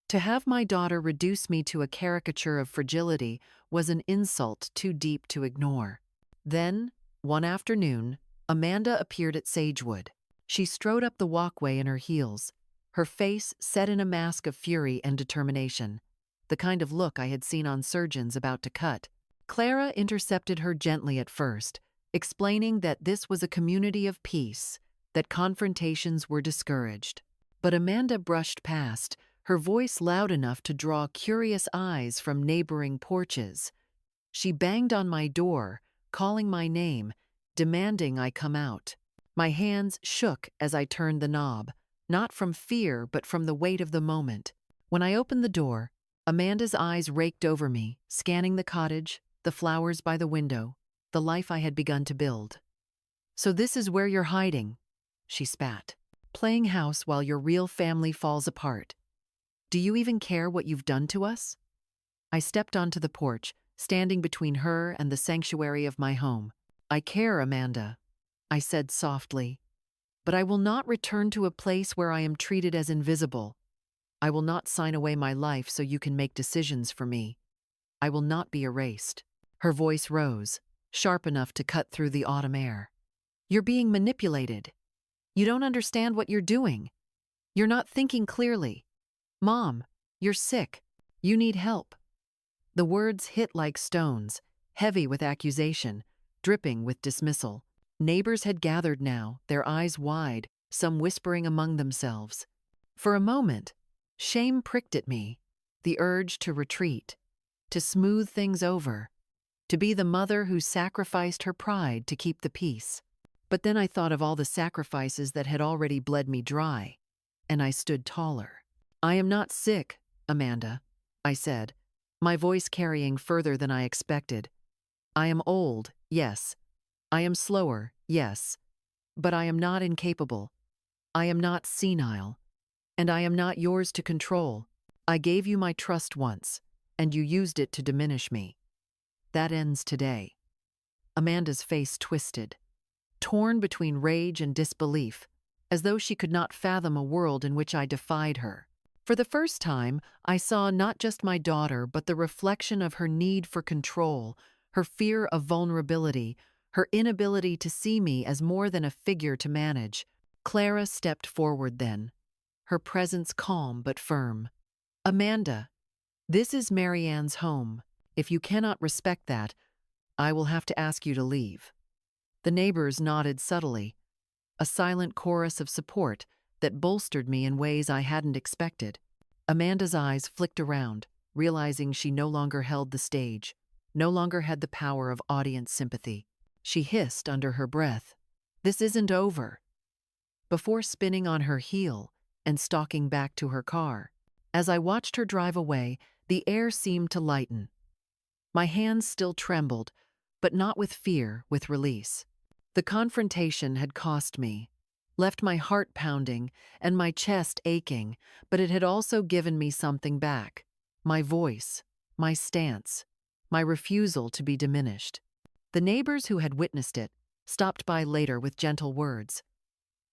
To have my daughter reduce me to a caricature of fragility was an insult too deep to ignore. Then, one afternoon, Amanda appeared at Sagewood. She strode up the walkway in her heels, her face set in a mask of fury and determination, the kind of look I had seen on surgeons about to cut. Clara intercepted her gently at first, explaining that this was a community of peace, that confrontations were discouraged. But Amanda brushed past, her voice loud enough to draw curious eyes from neighboring porches. She banged on my door, calling my name, demanding I come out. My hands shook as I turned the knob, not from fear but from the weight of the moment. When I opened the door, Amanda's eyes raked over me, scanning the cottage, the flowers by the window, the life I had begun to build. "So this is where you're hiding," she spat. Playing house while your real family falls apart. Do you even care what you've done to us? I stepped onto the porch, standing between her and the sanctuary of my home. I care, Amanda, I said softly, but I will not return to a place where I am treated as invisible. I will not sign away my life so you can make decisions for me. I will not be erased. Her voice rose, sharp enough to cut through the autumn air. You're being manipulated. You don't understand what you're doing. You're not thinking clearly. Mom, you're sick. You need help. The words hit like stones, heavy with accusation, dripping with dismissal. Neighbors had gathered now, their eyes wide, some whispering among themselves. For a moment, shame pricked at me, the urge to retreat, to smooth things over, to be the mother who sacrificed her pride to keep the peace. But then I thought of all the sacrifices that had already bled me dry, and I stood taller. I am not sick, Amanda, I said, my voice carrying further than I expected. I am old, yes. I am slower, yes. But I am not incapable. I am not senile. And I am not yours to control. I gave you my trust once, and you used it to diminish me. That ends today. Amanda's face twisted, torn between rage and disbelief, as though she could not fathom a world in which I defied her. For the first time, I saw not just my daughter, but the reflection of her need for control, her fear of vulnerability, her inability to see me as more than a figure to manage. Clara stepped forward then, her presence calm but firm. Amanda, this is Marianne's home. If you cannot respect that, I will have to ask you to leave. The neighbors nodded subtly, a silent chorus of support that bolstered me in ways I hadn't expected. Amanda's eyes flicked around, realizing she no longer held the stage, no longer had the power of audience sympathy. She hissed under her breath, "This isn't over," before spinning on her heel and stalking back to her car. As I watched her drive away, the air seemed to lighten. My hands still trembled, but not with fear, with release. The confrontation had cost me, left my heart pounding and my chest aching, but it had also given me something back. My voice, my stance, my refusal to be diminished. The neighbors who had witnessed it stopped by later with gentle words,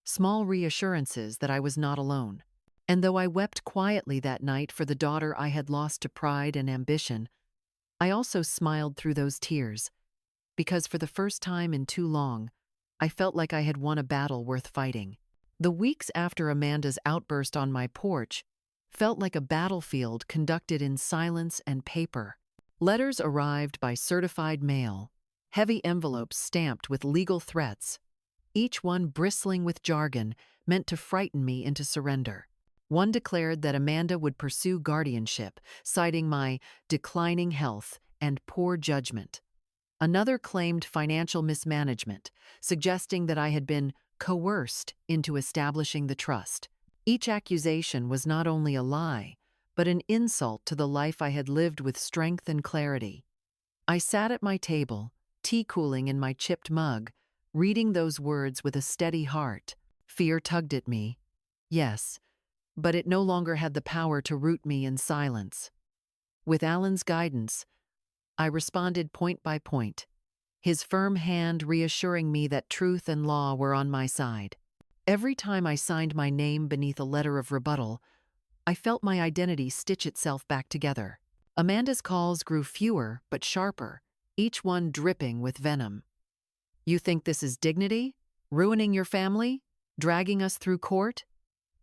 small reassurances that I was not alone. And though I wept quietly that night for the daughter I had lost to pride and ambition, I also smiled through those tears, because for the first time in too long, I felt like I had won a battle worth fighting. The weeks after Amanda's outburst on my porch felt like a battlefield conducted in silence and paper. Letters arrived by certified mail, heavy envelopes stamped with legal threats, each one bristling with jargon meant to frighten me into surrender. One declared that Amanda would pursue guardianship, citing my declining health and poor judgment. Another claimed financial mismanagement, suggesting that I had been coerced into establishing the trust. Each accusation was not only a lie, but an insult to the life I had lived with strength and clarity. I sat at my table, tea cooling in my chipped mug, reading those words with a steady heart. Fear tugged at me, yes, but it no longer had the power to root me in silence. With Alan's guidance, I responded point by point, his firm hand reassuring me that truth and law were on my side. Every time I signed my name beneath a letter of rebuttal, I felt my identity stitch itself back together. Amanda's calls grew fewer but sharper, each one dripping with venom. "You think this is dignity? Ruining your family? Dragging us through court?"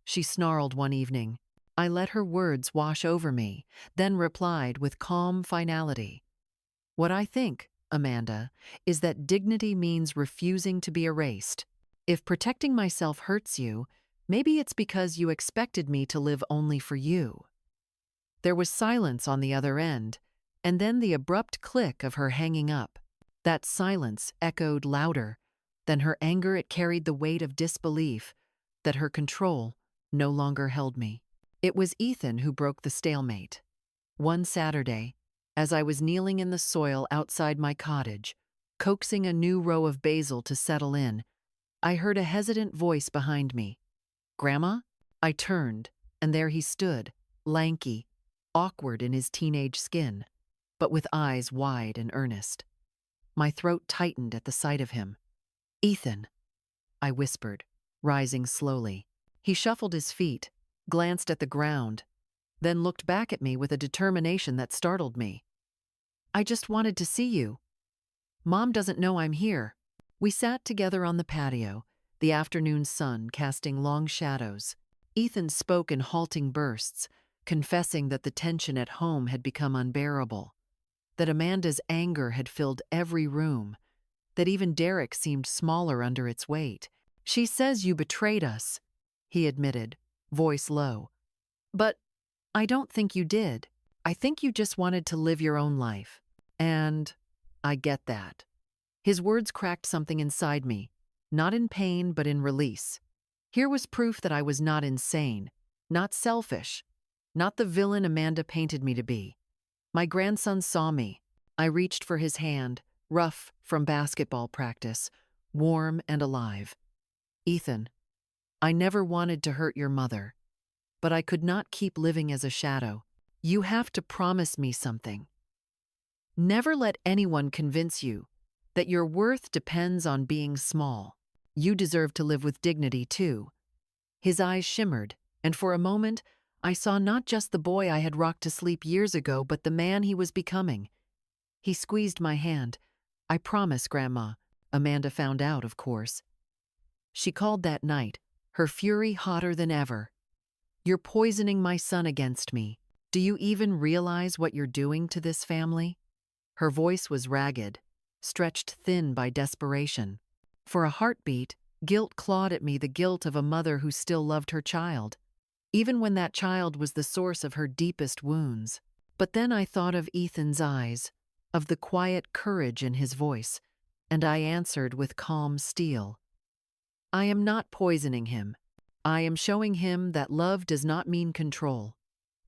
she snarled one evening. I let her words wash over me, then replied with calm finality. "What I think, Amanda, is that dignity means refusing to be erased. If protecting myself hurts you, maybe it's because you expected me to live only for you." There was silence on the other end, and then the abrupt click of her hanging up. That silence echoed louder than her anger. It carried the weight of disbelief that her control no longer held me. It was Ethan who broke the stalemate. One Saturday, as I was kneeling in the soil outside my cottage, coaxing a new row of basil to settle in, I heard a hesitant voice behind me. "Grandma?" I turned, and there he stood, lanky, awkward in his teenage skin, but with eyes wide and earnest. My throat tightened at the sight of him. "Ethan," I whispered, rising slowly. He shuffled his feet, glanced at the ground, then looked back at me with a determination that startled me. "I just wanted to see you. Mom doesn't know I'm here." We sat together on the patio, the afternoon sun casting long shadows. Ethan spoke in halting bursts, confessing that the tension at home had become unbearable, that Amanda's anger had filled every room, that even Derek seemed smaller under its weight. "She says you betrayed us," he admitted, voice low. "But I don't think you did. I think you just wanted to live your own life. And I get that." His words cracked something inside me, not in pain but in release. Here was proof that I was not insane, not selfish, not the villain Amanda painted me to be. My grandson saw me. I reached for his hand, rough from basketball practice, warm and alive. "Ethan, I never wanted to hurt your mother, but I could not keep living as a shadow. You have to promise me something. Never let anyone convince you that your worth depends on being small. You deserve to live with dignity, too." His eyes shimmered, and for a moment, I saw not just the boy I had rocked to sleep years ago, but the man he was becoming. He squeezed my hand. "I promise, Grandma." Amanda found out, of course. She called that night, her fury hotter than ever. "You're poisoning my son against me. Do you even realize what you're doing to this family?" Her voice was ragged, stretched thin by desperation. For a heartbeat, guilt clawed at me, the guilt of a mother who still loved her child, even when that child was the source of her deepest wounds. But then I thought of Ethan's eyes, of the quiet courage in his voice, and I answered with calm steel. "I am not poisoning him. I am showing him that love does not mean control,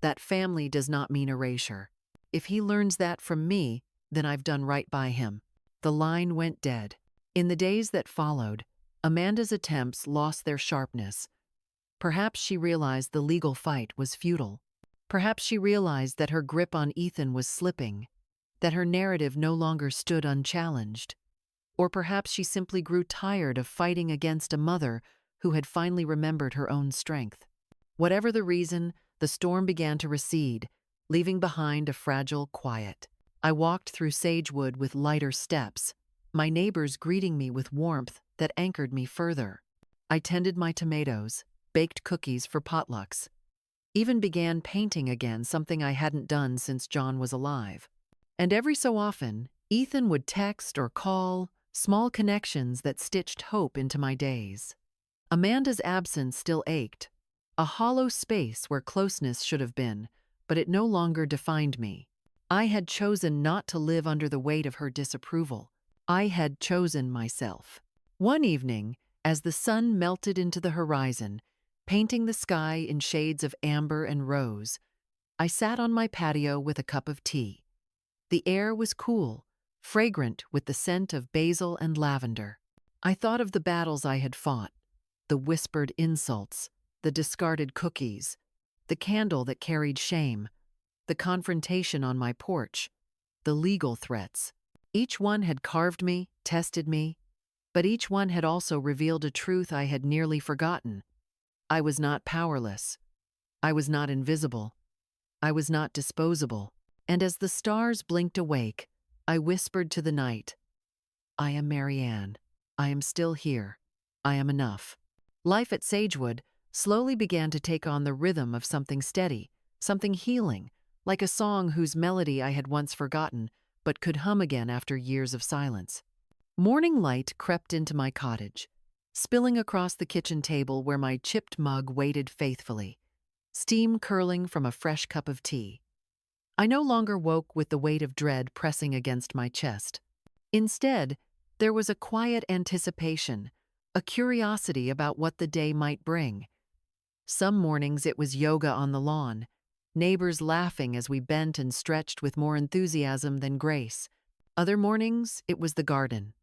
that family does not mean erasure. If he learns that from me, then I've done right by him." The line went dead. In the days that followed, Amanda's attempts lost their sharpness. Perhaps she realized the legal fight was futile. Perhaps she realized that her grip on Ethan was slipping, that her narrative no longer stood unchallenged. Or perhaps she simply grew tired of fighting against a mother who had finally remembered her own strength. Whatever the reason, the storm began to recede, leaving behind a fragile quiet. I walked through Sagewood with lighter steps, my neighbors greeting me with warmth that anchored me further. I tended my tomatoes, baked cookies for potlucks, even began painting again, something I hadn't done since John was alive. And every so often, Ethan would text or call, small connections that stitched hope into my days. Amanda's absence still ached, a hollow space where closeness should have been, but it no longer defined me. I had chosen not to live under the weight of her disapproval. I had chosen myself. One evening, as the sun melted into the horizon, painting the sky in shades of amber and rose, I sat on my patio with a cup of tea. The air was cool, fragrant with the scent of basil and lavender. I thought of the battles I had fought, the whispered insults, the discarded cookies, the candle that carried shame, the confrontation on my porch, the legal threats. Each one had carved me, tested me, but each one had also revealed a truth I had nearly forgotten. I was not powerless. I was not invisible. I was not disposable. And as the stars blinked awake, I whispered to the night, "I am Marianne. I am still here. I am enough." Life at Sagewood slowly began to take on the rhythm of something steady, something healing, like a song whose melody I had once forgotten, but could hum again after years of silence. Morning light crept into my cottage, spilling across the kitchen table where my chipped mug waited faithfully, steam curling from a fresh cup of tea. I no longer woke with the weight of dread pressing against my chest. Instead, there was a quiet anticipation, a curiosity about what the day might bring. Some mornings it was yoga on the lawn, neighbors laughing as we bent and stretched with more enthusiasm than grace. Other mornings it was the garden,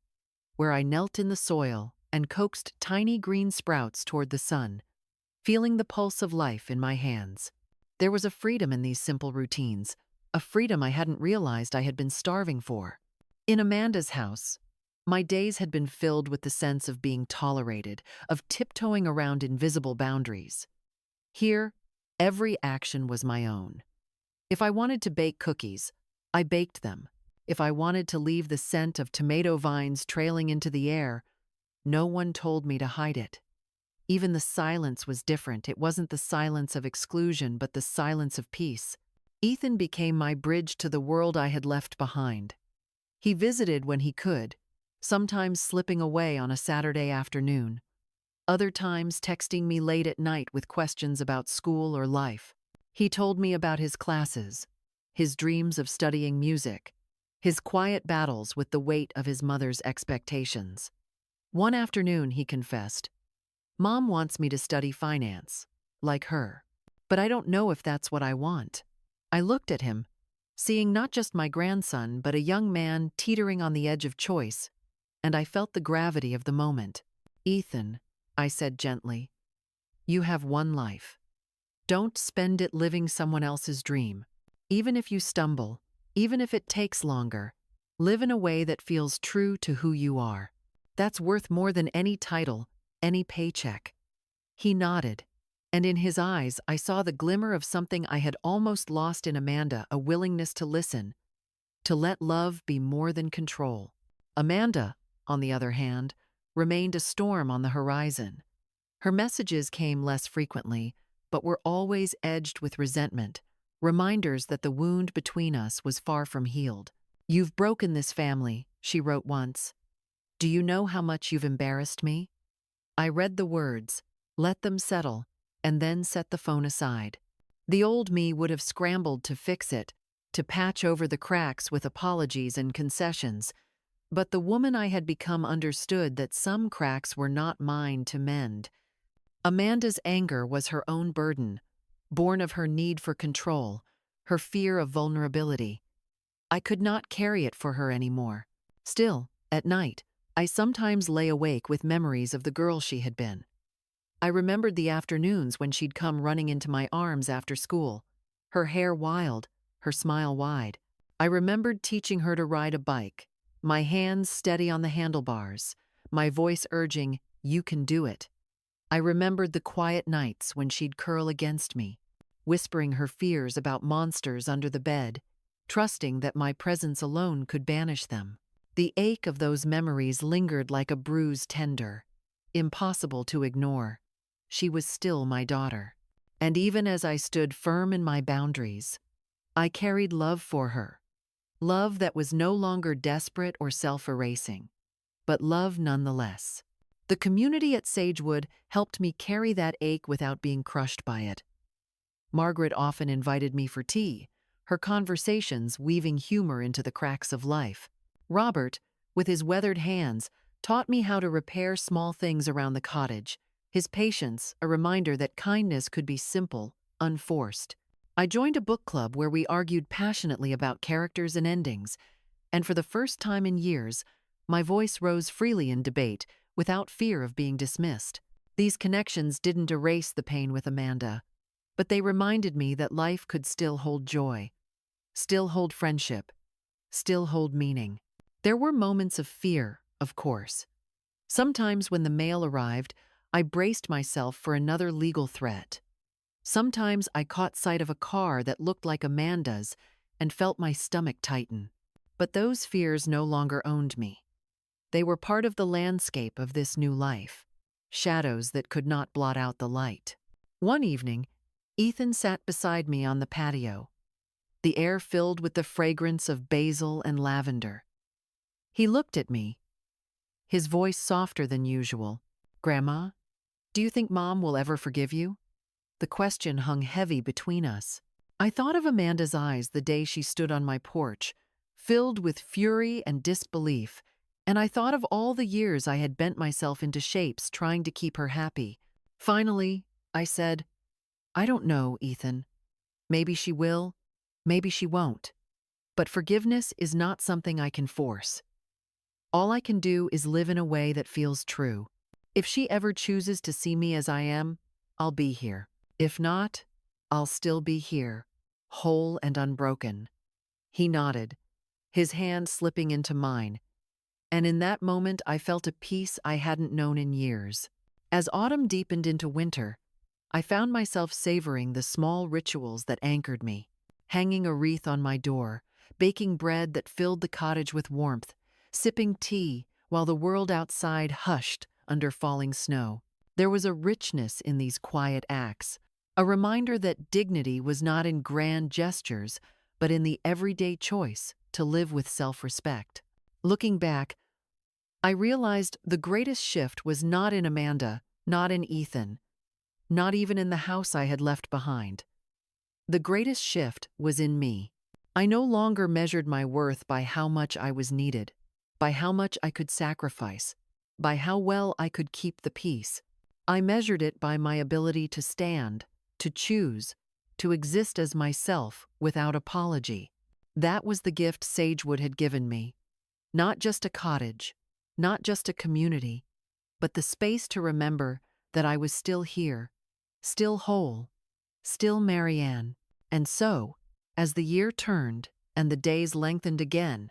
where I knelt in the soil, and coaxed tiny green sprouts toward the sun, feeling the pulse of life in my hands. There was a freedom in these simple routines, a freedom I hadn't realized I had been starving for. In Amanda's house, my days had been filled with the sense of being tolerated, of tiptoeing around invisible boundaries. Here, every action was my own. If I wanted to bake cookies, I baked them. If I wanted to leave the scent of tomato vines trailing into the air, no one told me to hide it. Even the silence was different. It wasn't the silence of exclusion, but the silence of peace. Ethan became my bridge to the world I had left behind. He visited when he could, sometimes slipping away on a Saturday afternoon, other times texting me late at night with questions about school or life. He told me about his classes, his dreams of studying music, his quiet battles with the weight of his mother's expectations. One afternoon, he confessed, "Mom wants me to study finance, like her. But I don't know if that's what I want." I looked at him, seeing not just my grandson, but a young man teetering on the edge of choice, and I felt the gravity of the moment. "Ethan," I said gently, "you have one life. Don't spend it living someone else's dream. Even if you stumble, even if it takes longer, live in a way that feels true to who you are. That's worth more than any title, any paycheck." He nodded, and in his eyes I saw the glimmer of something I had almost lost in Amanda, a willingness to listen, to let love be more than control. Amanda, on the other hand, remained a storm on the horizon. Her messages came less frequently, but were always edged with resentment, reminders that the wound between us was far from healed. "You've broken this family," she wrote once. "Do you know how much you've embarrassed me?" I read the words, let them settle, and then set the phone aside. The old me would have scrambled to fix it, to patch over the cracks with apologies and concessions, but the woman I had become understood that some cracks were not mine to mend. Amanda's anger was her own burden, born of her need for control, her fear of vulnerability. I could not carry it for her anymore. Still, at night, I sometimes lay awake with memories of the girl she had been. I remembered the afternoons when she'd come running into my arms after school, her hair wild, her smile wide. I remembered teaching her to ride a bike, my hands steady on the handlebars, my voice urging, "You can do it." I remembered the quiet nights when she'd curl against me, whispering her fears about monsters under the bed, trusting that my presence alone could banish them. The ache of those memories lingered like a bruise tender, impossible to ignore. She was still my daughter. And even as I stood firm in my boundaries, I carried love for her. Love that was no longer desperate or self-erasing, but love nonetheless. The community at Sagewood helped me carry that ache without being crushed by it. Margaret often invited me for tea, her conversations weaving humor into the cracks of life. Robert, with his weathered hands, taught me how to repair small things around the cottage, his patience a reminder that kindness could be simple, unforced. I joined a book club where we argued passionately about characters and endings, and for the first time in years, my voice rose freely in debate, without fear of being dismissed. These connections didn't erase the pain with Amanda, but they reminded me that life could still hold joy, still hold friendship, still hold meaning. There were moments of fear, of course. Sometimes when the mail arrived, I braced myself for another legal threat. Sometimes I caught sight of a car that looked like Amanda's and felt my stomach tighten. But those fears no longer owned me. They were part of the landscape of this new life, shadows that could not blot out the light. One evening, Ethan sat beside me on the patio, the air filled with the fragrance of basil and lavender. He looked at me, his voice softer than usual. "Grandma, do you think Mom will ever forgive you?" The question hung heavy between us. I thought of Amanda's eyes the day she stood on my porch, filled with fury and disbelief, and I thought of all the years I had bent myself into shapes trying to keep her happy. Finally, I said, "I don't know, Ethan. Maybe she will, maybe she won't. But forgiveness is not something I can force. All I can do is live in a way that feels true." If she ever chooses to see me as I am, I'll be here. If not, I'll still be here, whole and unbroken." He nodded, his hand slipping into mine, and in that moment I felt a peace I hadn't known in years. As autumn deepened into winter, I found myself savoring the small rituals that anchored me, hanging a wreath on my door, baking bread that filled the cottage with warmth, sipping tea while the world outside hushed under falling snow. There was a richness in these quiet acts, a reminder that dignity was not in grand gestures, but in the everyday choice to live with self-respect. Looking back, I realized the greatest shift was not in Amanda, not in Ethan, not even in the house I had left behind. The greatest shift was in me. I no longer measured my worth by how much I was needed, by how much I could sacrifice, by how well I could keep the peace. I measured it by my ability to stand, to choose, to exist as myself without apology. That was the gift Sagewood had given me. Not just a cottage, not just a community, but the space to remember that I was still here, still whole, still Marianne. And so, as the year turned and the days lengthened again,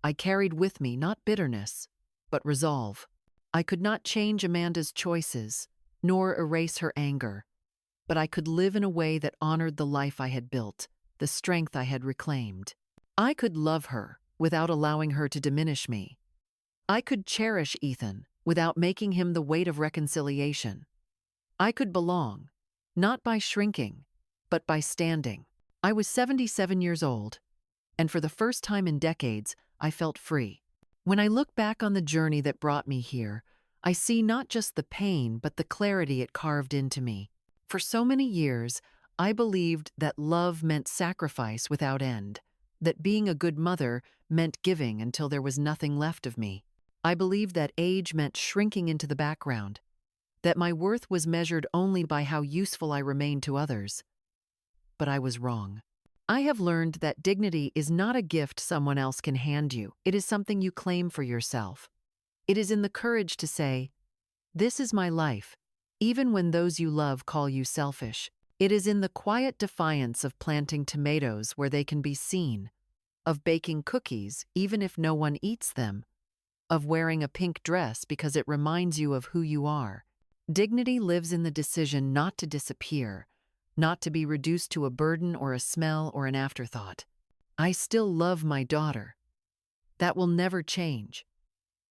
I carried with me not bitterness, but resolve. I could not change Amanda's choices, nor erase her anger, but I could live in a way that honored the life I had built, the strength I had reclaimed. I could love her without allowing her to diminish me. I could cherish Ethan without making him the weight of reconciliation. I could belong, not by shrinking, but by standing. I was 77 years old, and for the first time in decades, I felt free. When I look back on the journey that brought me here, I see not just the pain, but the clarity it carved into me. For so many years, I believed that love meant sacrifice without end, that being a good mother meant giving until there was nothing left of me. I believed that age meant shrinking into the background, that my worth was measured only by how useful I remained to others. But I was wrong. I have learned that dignity is not a gift someone else can hand you. It is something you claim for yourself. It is in the courage to say, "This is my life," even when those you love call you selfish. It is in the quiet defiance of planting tomatoes where they can be seen, of baking cookies even if no one eats them, of wearing a pink dress because it reminds you of who you are. Dignity lives in the decision not to disappear, not to be reduced to a burden or a smell or an afterthought. I still love my daughter. That will never change.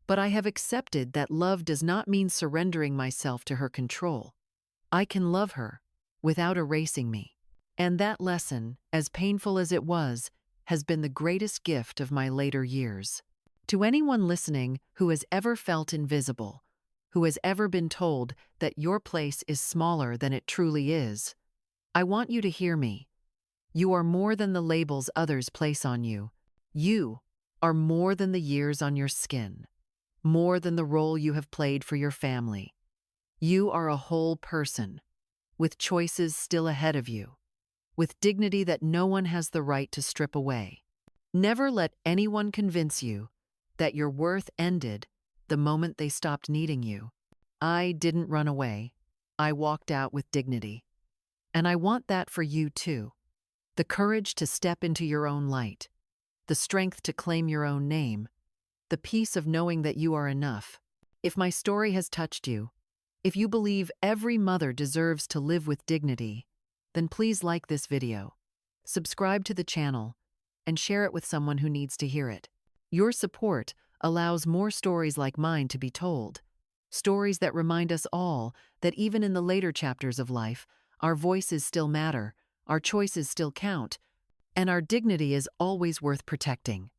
But I have accepted that love does not mean surrendering myself to her control. I can love her without erasing me. And that lesson, as painful as it was, has been the greatest gift of my later years. To anyone listening who has ever felt invisible, who has ever been told that your place is smaller than it truly is, I want you to hear me. You are more than the labels others place on you. You are more than the years on your skin, more than the role you have played for your family. You are a whole person, with choices still ahead of you, with dignity that no one has the right to strip away. Never let anyone convince you that your worth ended the moment they stopped needing you. I didn't run away. I walked out with dignity. And I want that for you too. The courage to step into your own light, the strength to claim your own name, the peace of knowing that you are enough. If my story has touched you, if you believe every mother deserves to live with dignity, then please like this video, subscribe to the channel, and share it with someone who needs to hear it. Your support allows more stories like mine to be told, stories that remind us all that even in the later chapters of life, our voices still matter, our choices still count, and our dignity is always worth protecting.